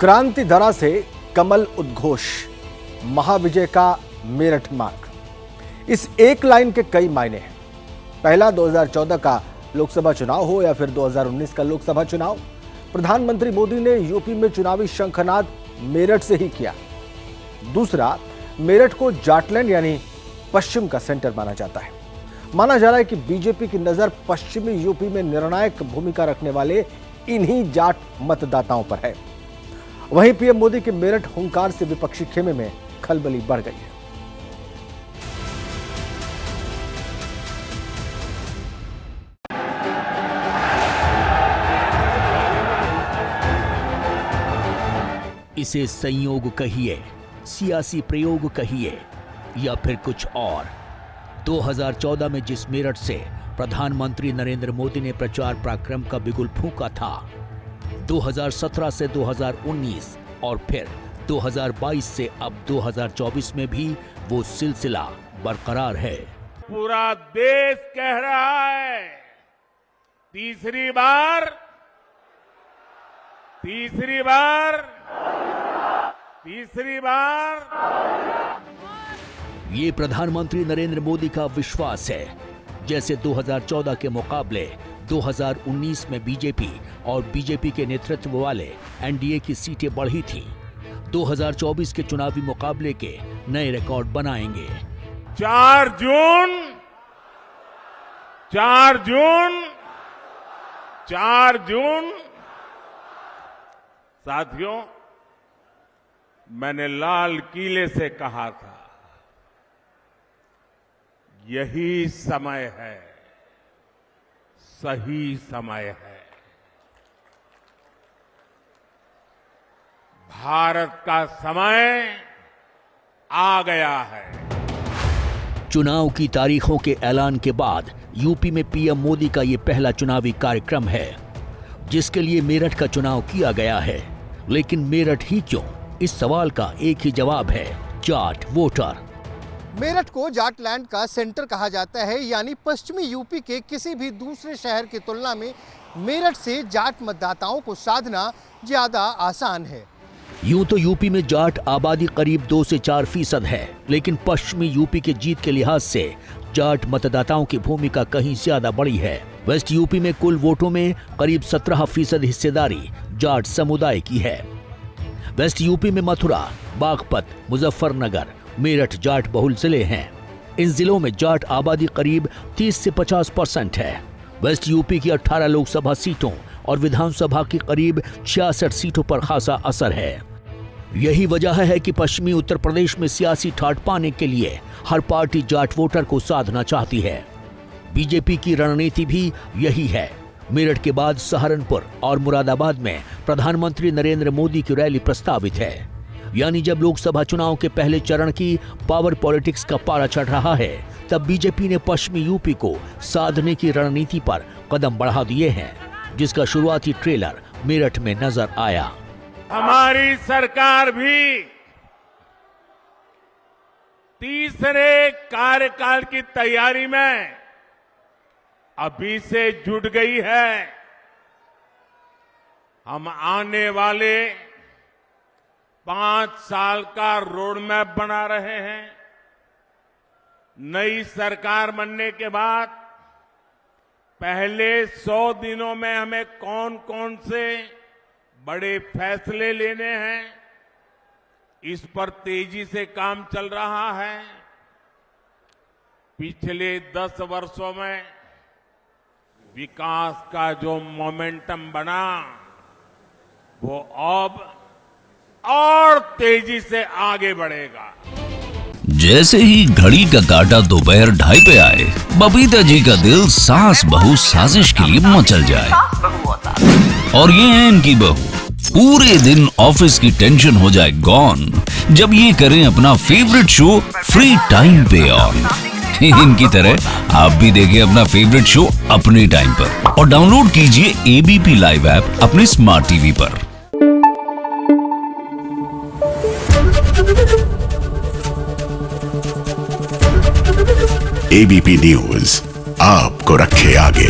क्रांति धरा से कमल उद्घोष, महाविजय का मेरठ मार्ग। इस एक लाइन के कई मायने हैं। पहला 2014 का लोकसभा चुनाव हो या फिर 2019 का लोकसभा चुनाव, प्रधानमंत्री मोदी ने यूपी में चुनावी शंखनाद मेरठ से ही किया। दूसरा, मेरठ को जाटलैंड यानी पश्चिम का सेंटर माना जाता है। माना जा रहा है कि बीजेपी की नजर पश्चिमी यूपी में निर्णायक भूमिका रखने वाले इन्हीं जाट मतदाताओं पर है। वहीं पीएम मोदी के मेरठ हुंकार से विपक्षी खेमे में खलबली बढ़ गई है। इसे संयोग कहिए, सियासी प्रयोग कहिए या फिर कुछ और। 2014 में जिस मेरठ से प्रधानमंत्री नरेंद्र मोदी ने प्रचार पराक्रम का बिगुल फूंका था, 2017 से 2019 और फिर 2022 से अब 2024 में भी वो सिलसिला बरकरार है। पूरा देश कह रहा है, तीसरी बार ये प्रधानमंत्री नरेंद्र मोदी का विश्वास है। जैसे 2014 के मुकाबले 2019 में बीजेपी और बीजेपी के नेतृत्व वाले एनडीए की सीटें बढ़ी थीं, 2024 के चुनावी मुकाबले के नए रिकॉर्ड बनाएंगे। 4 जून साथियों, मैंने लाल किले से कहा था, यही समय है, सही समय है। भारत का समय आ गया है। चुनाव की तारीखों के ऐलान के बाद यूपी में पीएम मोदी का ये पहला चुनावी कार्यक्रम है, जिसके लिए मेरठ का चुनाव किया गया है। लेकिन मेरठ ही क्यों? इस सवाल का एक ही जवाब है, जाट वोटर। मेरठ को जाटलैंड का सेंटर कहा जाता है, यानी पश्चिमी यूपी के किसी भी दूसरे शहर की तुलना में मेरठ से जाट मतदाताओं को साधना ज्यादा आसान है। यूं तो यूपी में जाट आबादी करीब 2 से 4% है, लेकिन पश्चिमी यूपी के जीत के लिहाज से जाट मतदाताओं की भूमिका कहीं ज्यादा बड़ी है। वेस्ट यूपी में कुल वोटों में करीब 17% हिस्सेदारी जाट समुदाय की है। वेस्ट यूपी में मथुरा, बागपत, मुजफ्फरनगर, मेरठ जाट बहुल जिले हैं। इन जिलों में जाट आबादी करीब 30 से 50% है। वेस्ट यूपी की 18 लोकसभा सीटों और विधानसभा की करीब 66 सीटों पर खासा असर है। यही वजह है कि पश्चिमी उत्तर प्रदेश में सियासी ठाठ पाने के लिए हर पार्टी जाट वोटर को साधना चाहती है। बीजेपी की रणनीति भी यही है। मेरठ के बाद सहारनपुर और मुरादाबाद में प्रधानमंत्री नरेंद्र मोदी की रैली प्रस्तावित है। यानी जब लोकसभा चुनाव के पहले चरण की पावर पॉलिटिक्स का पारा चढ़ रहा है, तब बीजेपी ने पश्चिमी यूपी को साधने की रणनीति पर कदम बढ़ा दिए हैं, जिसका शुरुआती ट्रेलर मेरठ में नजर आया। हमारी सरकार भी तीसरे कार्यकाल की तैयारी में अभी से जुट गई है। हम आने वाले 5 साल का रोड मैप बना रहे हैं। नई सरकार बनने के बाद पहले 100 दिनों में हमें कौन कौन से बड़े फैसले लेने हैं, इस पर तेजी से काम चल रहा है। पिछले 10 वर्षों में विकास का जो मोमेंटम बना, वो अब और तेजी से आगे बढ़ेगा। जैसे ही घड़ी का काटा दोपहर 2:30 पे आए, बबीता जी का दिल सास बहू साजिश के लिए मचल जाए। और ये है इनकी बहू, पूरे दिन ऑफिस की टेंशन हो जाए गॉन जब ये करें अपना फेवरेट शो फ्री टाइम पे ऑन। इनकी तरह आप भी देखिए अपना फेवरेट शो अपने टाइम पर और डाउनलोड कीजिए एबीपी लाइव ऐप अपने स्मार्ट टीवी पर। एबीपी न्यूज आपको रखे आगे।